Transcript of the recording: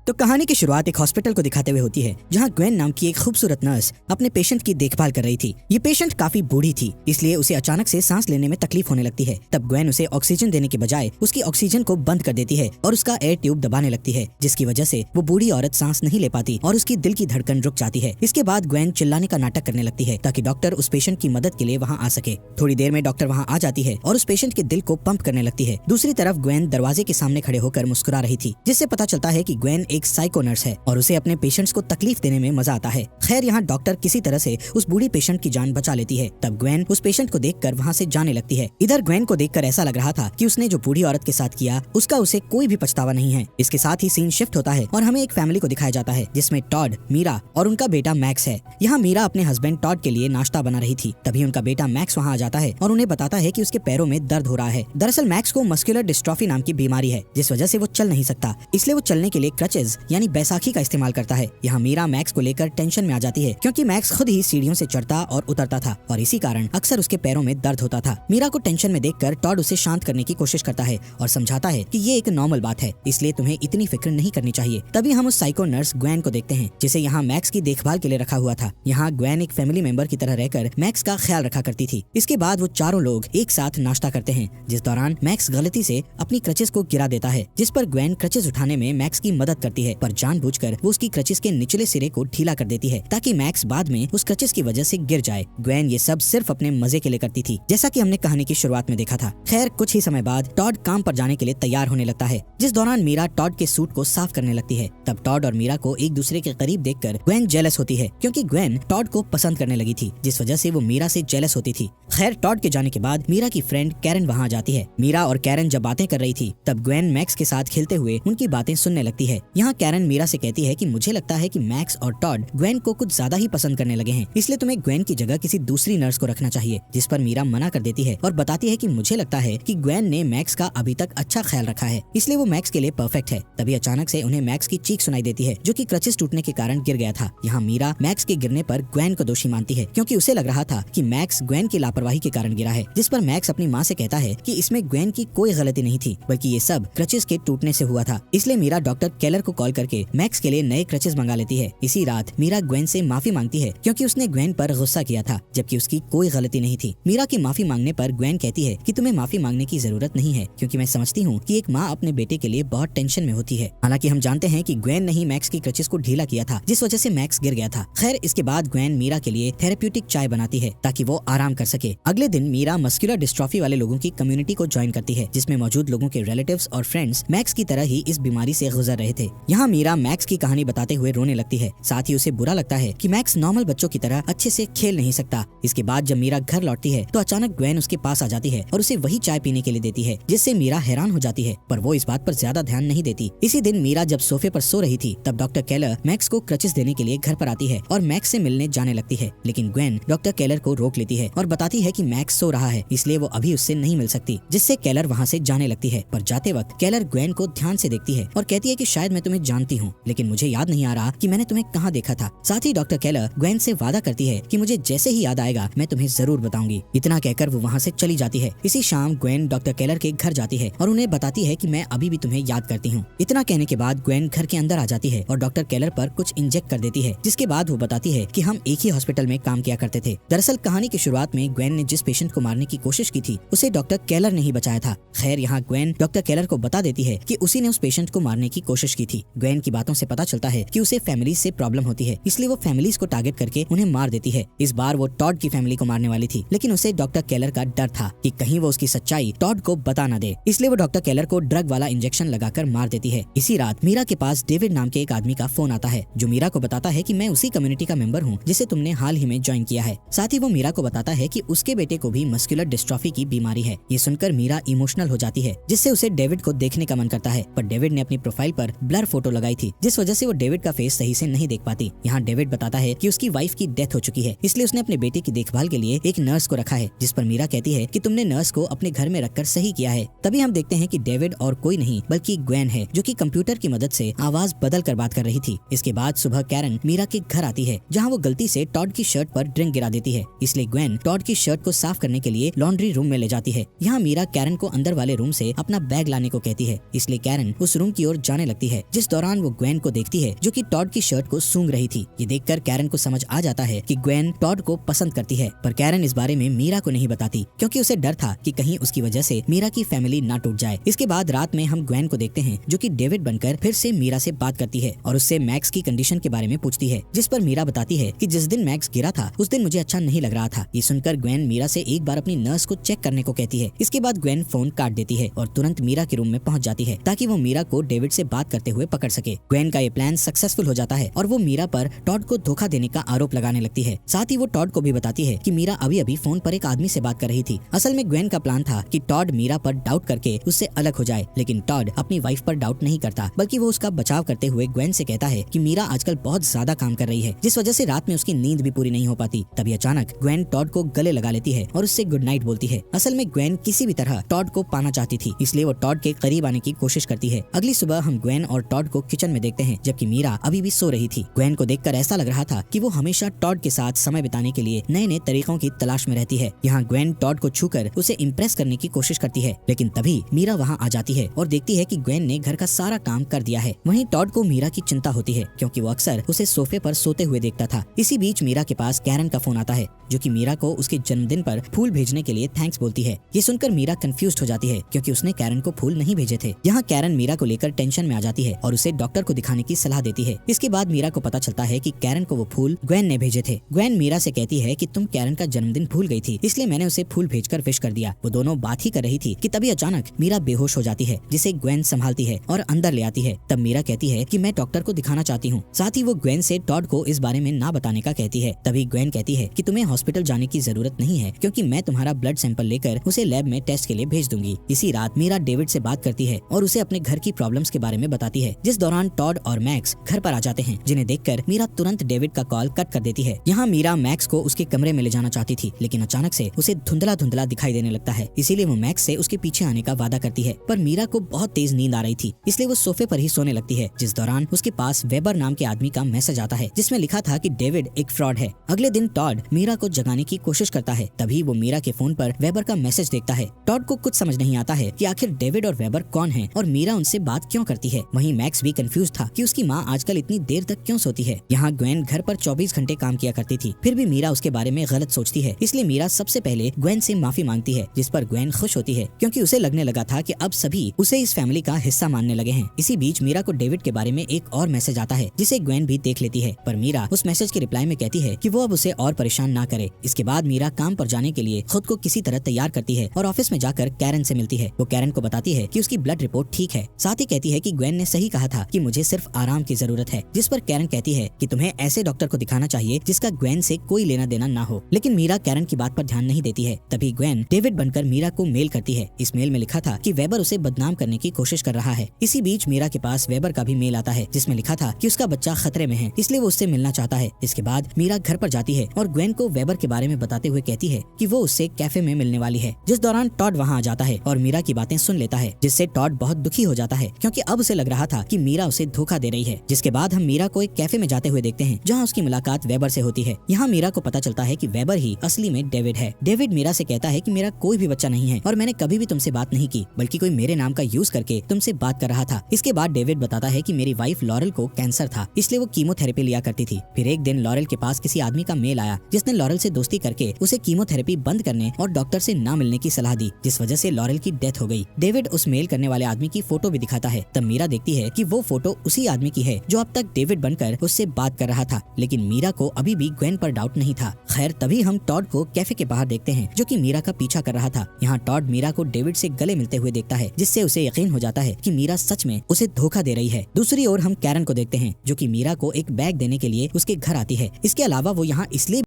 तो कहानी की शुरुआत एक हॉस्पिटल को दिखाते हुए होती है, जहां ग्वेन नाम की एक खूबसूरत नर्स अपने पेशेंट की देखभाल कर रही थी। ये पेशेंट काफी बूढ़ी थी, इसलिए उसे अचानक से सांस लेने में तकलीफ होने लगती है। तब ग्वेन उसे ऑक्सीजन देने के बजाय उसकी ऑक्सीजन को बंद कर देती है और उसका एयर ट्यूब दबाने लगती है, जिसकी वजह से वो बूढ़ी औरत सांस नहीं ले पाती और उसकी दिल की धड़कन रुक जाती है। इसके बाद ग्वेन चिल्लाने का नाटक करने लगती है ताकि डॉक्टर उस पेशेंट की मदद के लिए वहाँ आ सके। थोड़ी देर में डॉक्टर वहाँ आ जाती है और उस पेशेंट के दिल को पंप करने लगती है। दूसरी तरफ ग्वेन दरवाजे के सामने खड़े होकर मुस्कुरा रही थी, जिससे पता चलता है कि ग्वेन एक साइको नर्स है और उसे अपने पेशेंट्स को तकलीफ देने में मजा आता है। खैर, यहाँ डॉक्टर किसी तरह से उस बूढ़ी पेशेंट की जान बचा लेती है। तब ग्वेन उस पेशेंट को देखकर वहाँ से जाने लगती है। इधर ग्वेन को देखकर ऐसा लग रहा था कि उसने जो बूढ़ी औरत के साथ किया उसका उसे कोई भी पछतावा नहीं है। इसके साथ ही सीन शिफ्ट होता है और हमें एक फैमिली को दिखाया जाता है, जिसमें टॉड, मीरा और उनका बेटा मैक्स है। यहाँ मीरा अपने हस्बैंड टॉड के लिए नाश्ता बना रही थी। तभी उनका बेटा मैक्स वहाँ आ जाता है और उन्हें बताता है कि उसके पैरों में दर्द हो रहा है। दरअसल मैक्स को मस्कुलर डिस्ट्रॉफी नाम की बीमारी है, जिस वजह से वो चल नहीं सकता, इसलिए वो चलने के लिए क्रचेज यानी बैसाखी का इस्तेमाल करता है। यहाँ मीरा मैक्स को लेकर टेंशन में आ जाती है, क्योंकि मैक्स खुद ही सीढ़ियों से चढ़ता और उतरता था और इसी कारण अक्सर उसके पैरों में दर्द होता था। मीरा को टेंशन में देखकर टॉड उसे शांत करने की कोशिश करता है और समझाता है कि ये एक नॉर्मल बात है, इसलिए तुम्हें इतनी फिक्र नहीं करनी चाहिए। तभी हम उस साइको नर्स ग्वेन को देखते हैं, जिसे यहाँ मैक्स की देखभाल के लिए रखा हुआ था। यहाँ ग्वेन एक फैमिली मेंबर की तरह रहकर मैक्स का ख्याल रखा करती थी। इसके बाद वो चारों लोग एक साथ नाश्ता करते हैं, जिस दौरान मैक्स गलती से अपनी क्रचेस को गिरा देता है, जिस पर ग्वेन क्रचेस उठाने में मैक्स की मदद करती है, पर जानबूझकर वो उसकी क्रचेस के निचले सिरे को ढीला कर देती है ताकि मैक्स बाद में उस क्रचेस की वजह से गिर जाए। ग्वेन ये सब सिर्फ अपने मजे के लिए करती थी, जैसा कि हमने कहानी की शुरुआत में देखा था। खैर, कुछ ही समय बाद टॉड काम पर जाने के लिए तैयार होने लगता है, जिस दौरान मीरा टॉड के सूट को साफ करने लगती है। तब टॉड और मीरा को एक दूसरे के करीब देखकर ग्वेन जेलस होती है, क्योंकि ग्वेन टॉड को पसंद करने लगी थी, जिस वजह से वो मीरा से जेलस होती थी। खैर, टॉड के जाने के बाद मीरा की फ्रेंड कैरन वहाँ जाती है। मीरा और कैरन जब बातें कर रही थी, तब ग्वेन मैक्स के साथ खेलते हुए उनकी बातें सुनने लगती है। यहाँ कैरन मीरा से कहती है कि मुझे लगता है कि मैक्स और टॉड ग्वेन को कुछ ज्यादा ही पसंद करने लगे हैं, इसलिए तुम्हें ग्वेन की जगह किसी दूसरी नर्स को रखना चाहिए। जिस पर मीरा मना कर देती है और बताती है कि मुझे लगता है कि ग्वेन ने मैक्स का अभी तक अच्छा ख्याल रखा है, इसलिए वो मैक्स के लिए परफेक्ट है। तभी अचानक से उन्हें मैक्स की चीख सुनाई देती है, जो कि क्रचेस टूटने के कारण गिर गया था। यहाँ मीरा मैक्स के गिरने पर ग्वेन को दोषी मानती है, क्योंकि उसे लग रहा था कि मैक्स ग्वेन की लापरवाही के कारण गिरा है। जिस पर मैक्स अपनी माँ से कहता है कि इसमें ग्वेन की कोई गलती नहीं थी, बल्कि ये सब क्रचेस के टूटने से हुआ था। इसलिए मीरा डॉक्टर केलर को कॉल करके मैक्स के लिए नए क्रचेस मंगा लेती है। इसी रात मीरा ग्वेन से माफी मांगती है, क्योंकि उसने ग्वेन पर गुस्सा किया था, जबकि उसकी कोई गलती नहीं थी। मीरा की माफी मांगने पर ग्वेन कहती है कि तुम्हें माफी मांगने की जरूरत नहीं है, क्योंकि मैं समझती हूँ कि एक माँ अपने बेटे के लिए बहुत टेंशन में होती है। हालांकि हम जानते हैं कि ग्वेन ने ही मैक्स की क्रचेस को ढीला किया था, जिस वजह से मैक्स गिर गया था। खैर, इसके बाद ग्वेन मीरा के लिए थेरेप्यूटिक चाय बनाती है ताकि वो आराम कर सके। अगले दिन मीरा मस्कुलर डिस्ट्रॉफी वाले लोगों की कम्युनिटी को ज्वाइन करती है, जिसमें मौजूद लोगों के रिलेटिव्स और फ्रेंड्स मैक्स की तरह ही इस बीमारी से गुजर रहे थे। यहाँ मीरा मैक्स की कहानी बताते हुए रोने लगती है। साथ ही उसे बुरा लगता है कि मैक्स नॉर्मल बच्चों की तरह अच्छे से खेल नहीं सकता। इसके बाद जब मीरा घर लौटती है, तो अचानक ग्वेन उसके पास आ जाती है और उसे वही चाय पीने के लिए देती है, जिससे मीरा हैरान हो जाती है, पर वो इस बात पर ज्यादा ध्यान नहीं देती। इसी दिन मीरा जब सोफे पर सो रही थी, तब डॉक्टर केलर मैक्स को क्रचेस देने के लिए घर पर आती है और मैक्स से मिलने जाने लगती है, लेकिन ग्वेन डॉक्टर केलर को रोक लेती है और बताती है कि मैक्स सो रहा है, इसलिए वो अभी उससे नहीं मिल सकती, जिससे केलर वहाँ से जाने लगती है। पर जाते वक्त केलर ग्वेन को ध्यान से देखती है और कहती है कि शायद मैं तुम्हें जानती हूँ, लेकिन मुझे याद नहीं आ रहा कि मैंने तुम्हें कहाँ देखा था। साथ ही डॉक्टर केलर ग्वेन से वादा करती है कि मुझे जैसे ही याद आएगा मैं तुम्हें जरूर बताऊंगी। इतना कहकर वो वहाँ से चली जाती है। इसी शाम ग्वेन डॉक्टर केलर के घर जाती है और उन्हें बताती है कि मैं अभी भी तुम्हें याद करती हूँ। इतना कहने के बाद ग्वेन घर के अंदर आ जाती है और डॉक्टर केलर पर कुछ इंजेक्ट कर देती है, जिसके बाद वो बताती है कि हम एक ही हॉस्पिटल में काम किया करते थे। दरअसल कहानी की शुरुआत में ग्वेन ने जिस पेशेंट को मारने की कोशिश की थी, उसे डॉक्टर केलर ने ही बचाया था। खैर, यहाँ ग्वेन डॉक्टर केलर को बता देती है कि उसी ने उस पेशेंट को मारने की कोशिश की थी। ग्वेन की बातों से पता चलता है कि उसे फैमिली से प्रॉब्लम होती है, इसलिए वो फैमिलीज को टारगेट करके उन्हें मार देती है। इस बार वो टॉड की फैमिली को मारने वाली थी, लेकिन उसे डॉक्टर केलर का डर था कि कहीं वो उसकी सच्चाई टॉड को बता न दे, इसलिए वो डॉक्टर केलर को ड्रग वाला इंजेक्शन लगाकर मार देती है। इसी रात मीरा के पास डेविड नाम के एक आदमी का फोन आता है, जो मीरा को बताता है कि मैं उसी कम्युनिटी का मेंबर हूँ जिसे तुमने हाल ही में ज्वाइन किया है। साथ ही वो मीरा को बताता है कि उसके बेटे को भी मस्कुलर डिस्ट्रॉफी की बीमारी है। ये सुनकर मीरा इमोशनल हो जाती है, जिससे उसे डेविड को देखने का मन करता है, पर डेविड ने अपनी प्रोफाइल पर ब्लर फोटो लगाई थी, जिस वजह से वो डेविड का फेस सही से नहीं देख पाती। यहाँ डेविड बताता है कि उसकी वाइफ की डेथ हो चुकी है, इसलिए उसने अपने बेटे की देखभाल के लिए एक नर्स को रखा है, जिस पर मीरा कहती है कि तुमने नर्स को अपने घर में रखकर सही किया है। तभी हम देखते हैं कि डेविड और कोई नहीं बल्कि ग्वेन है, जो कि कंप्यूटर की मदद से आवाज बदल कर बात कर रही थी। इसके बाद सुबह कैरन मीरा के घर आती है, जहाँ वो गलती से टॉड की शर्ट पर ड्रिंक गिरा देती है, इसलिए ग्वेन टॉड की शर्ट शर्ट को साफ करने के लिए लॉन्ड्री रूम में ले जाती है। यहाँ मीरा कैरन को अंदर वाले रूम से अपना बैग लाने को कहती है, इसलिए कैरन उस रूम की ओर जाने लगती है, जिस दौरान वो ग्वेन को देखती है जो कि टॉड की शर्ट को सूंघ रही थी। ये देखकर कैरन को समझ आ जाता है कि ग्वेन टॉड को पसंद करती है, पर कैरन इस बारे में मीरा को नहीं बताती क्योंकि उसे डर था कि कहीं उसकी वजह से मीरा की फैमिली ना टूट जाए। इसके बाद रात में हम ग्वेन को देखते हैं जो कि डेविड बनकर फिर से मीरा से बात करती है और उससे मैक्स की कंडीशन के बारे में पूछती है, जिस पर मीरा बताती है कि जिस दिन मैक्स गिरा था उस दिन मुझे अच्छा नहीं लग रहा था। ये सुनकर ग्वेन मीरा से एक बार अपनी नर्स को चेक करने को कहती है। इसके बाद ग्वेन फोन काट देती है और तुरंत मीरा के रूम में पहुंच जाती है ताकि वो मीरा को डेविड से बात करते हुए पकड़ सके। ग्वेन का ये प्लान सक्सेसफुल हो जाता है और वो मीरा पर टॉड को धोखा देने का आरोप लगाने लगती है। साथ ही वो टॉड को भी बताती है कि मीरा अभी अभी फोन पर एक आदमी से बात कर रही थी। असल में ग्वेन का प्लान था कि टॉड मीरा पर डाउट करके उससे अलग हो जाए, लेकिन टॉड अपनी वाइफ पर डाउट नहीं करता, बल्कि वो उसका बचाव करते हुए ग्वेन से कहता है कि मीरा आजकल बहुत ज्यादा काम कर रही है, जिस वजह से रात में उसकी नींद भी पूरी नहीं हो पाती। तभी अचानक ग्वेन टॉड को गले लगा लेती है और उससे गुड नाइट बोलती है। असल में ग्वेन किसी भी तरह टॉड को पाना चाहती थी, इसलिए वो टॉड के करीब आने की कोशिश करती है। अगली सुबह हम ग्वेन और टॉड को किचन में देखते हैं, जबकि मीरा अभी भी सो रही थी। ग्वेन को देखकर ऐसा लग रहा था कि वो हमेशा टॉड के साथ समय बिताने के लिए नए नए तरीकों की तलाश में रहती है। यहाँ ग्वेन टॉड को छूकर उसे इम्प्रेस करने की कोशिश करती है, लेकिन तभी मीरा वहाँ आ जाती है और देखती है कि ग्वेन ने घर का सारा काम कर दिया है। वहीं टॉड को मीरा की चिंता होती है क्योंकि वो अक्सर उसे सोफे पर सोते हुए देखता था। इसी बीच मीरा के पास कैरन का फोन आता है जो कि मीरा को उसके जन्मदिन पर फूल भेजने के लिए थैंक्स बोलती है। ये सुनकर मीरा कंफ्यूज्ड हो जाती है क्योंकि उसने कैरन को फूल नहीं भेजे थे। यहाँ कैरन मीरा को लेकर टेंशन में आ जाती है और उसे डॉक्टर को दिखाने की सलाह देती है। इसके बाद मीरा को पता चलता है कि कैरन को वो फूल ग्वेन ने भेजे थे। ग्वेन मीरा से कहती है कि तुम कैरन का जन्मदिन भूल गई थी, इसलिए मैंने उसे फूल भेजकर विश कर दिया। वो दोनों बात ही कर रही थी कि तभी अचानक मीरा बेहोश हो जाती है, जिसे ग्वेन संभालती है और अंदर ले आती है। तब मीरा कहती है कि मैं डॉक्टर को दिखाना चाहती हूँ। साथ ही वो ग्वेन से टॉड को इस बारे में ना बताने का कहती है। तभी ग्वेन कहती है कि तुम्हें हॉस्पिटल जाने की जरूरत नहीं है क्योंकि मैं तुम्हारा ब्लड सैंपल लेकर उसे लैब में टेस्ट के लिए भेज दूंगी। इसी रात मीरा डेविड से बात करती है और उसे अपने घर की प्रॉब्लम्स के बारे में बताती है, जिस दौरान टॉड और मैक्स घर पर आ जाते हैं, जिन्हें देखकर मीरा तुरंत डेविड का कॉल कट कर देती है। यहाँ मीरा मैक्स को उसके कमरे में ले जाना चाहती थी, लेकिन अचानक से उसे धुंधला धुंधला दिखाई देने लगता है, इसीलिए वो मैक्स से उसके पीछे आने का वादा करती है। पर मीरा को बहुत तेज नींद आ रही थी, इसलिए वो सोफे पर ही सोने लगती है, जिस दौरान उसके पास वेबर नाम के आदमी का मैसेज आता है जिसमें लिखा था कि डेविड एक फ्रॉड है। अगले दिन टॉड मीरा को जगाने की कोशिश करता है, तभी वो मीरा के फोन पर वेबर का मैसेज देखता है। टॉड को कुछ समझ नहीं आता है कि आखिर डेविड और वेबर कौन है और मीरा उनसे बात क्यों करती है। वहीं मैक्स भी कंफ्यूज था कि उसकी माँ आजकल इतनी देर तक क्यों सोती है। यहाँ ग्वेन घर पर 24 घंटे काम किया करती थी, फिर भी मीरा उसके बारे में गलत सोचती है, इसलिए मीरा सबसे पहले ग्वेन से माफी मांगती है, जिस पर ग्वेन खुश होती है क्योंकि उसे लगने लगा था कि अब सभी उसे इस फैमिली का हिस्सा मानने लगे हैं। इसी बीच मीरा को डेविड के बारे में एक और मैसेज आता है जिसे ग्वेन भी देख लेती है, पर मीरा उस मैसेज के रिप्लाई में कहती है कि वो अब उसे और परेशान ना करे। इसके बाद मीरा काम पर जाने के लिए खुद को किसी तरह तैयार करती है और ऑफिस में जाकर कैरन से मिलती है। वो कैरन को बताती है कि उसकी ब्लड रिपोर्ट ठीक है, साथ ही कहती है कि ग्वेन ने सही कहा था कि मुझे सिर्फ आराम की जरूरत है, जिस पर कैरन कहती है कि तुम्हें ऐसे डॉक्टर को दिखाना चाहिए जिसका ग्वेन से कोई लेना देना ना हो। लेकिन मीरा कैरन की बात पर ध्यान नहीं देती है। तभी ग्वेन डेविड बनकर मीरा को मेल करती है। इस मेल में लिखा था कि वेबर उसे बदनाम करने की कोशिश कर रहा है। इसी बीच मीरा के पास वेबर का भी मेल आता है जिसमें लिखा था कि उसका बच्चा खतरे में है, इसलिए वो उससे मिलना चाहता है। इसके बाद मीरा घर पर जाती है और ग्वेन को वेबर के बारे में बताते हुए कहती है कि वो उससे कैफे में मिलने वाली है, जिस दौरान टॉड वहाँ आ जाता है और मीरा की बातें सुन लेता है, जिससे टॉड बहुत दुखी हो जाता है क्योंकि अब उसे लग रहा था कि मीरा उसे धोखा दे रही है। जिसके बाद हम मीरा को एक कैफे में जाते हुए देखते हैं जहाँ उसकी मुलाकात वेबर से होती है। यहाँ मीरा को पता चलता है कि वेबर ही असली में डेविड है। डेविड मीरा से कहता है कि मेरा कोई भी बच्चा नहीं है और मैंने कभी भी तुमसे बात नहीं की, बल्कि कोई मेरे नाम का यूज करके तुमसे बात कर रहा था। इसके बाद डेविड बताता है कि मेरी वाइफ लॉरेल को कैंसर था, इसलिए वो कीमोथेरेपी लिया करती थी। फिर एक दिन लॉरेल के पास किसी आदमी का मेल आया जिसने लॉरेल से दोस्ती करके उसे कीमोथेरेपी बंद करने और डॉक्टर से ना मिलने की सलाह दी, जिस वजह से लॉरेल की डेथ हो गई। डेविड उस मेल करने वाले आदमी की फोटो भी दिखाता है। तब मीरा देखती है कि वो फोटो उसी आदमी की है जो अब तक डेविड बनकर उससे बात कर रहा था, लेकिन मीरा को अभी भी ग्वेन पर डाउट नहीं था। खैर तभी हम टॉड को कैफे के बाहर देखते हैं जो कि मीरा का पीछा कर रहा था। यहाँ टॉड मीरा को डेविड से गले मिलते हुए देखता है, जिससे उसे यकीन हो जाता है कि मीरा सच में उसे धोखा दे रही है। दूसरी ओर हम कैरन को देखते हैं जो कि मीरा को एक बैग देने के लिए उसके घर आती है। इसके अलावा वो यहाँ इसलिए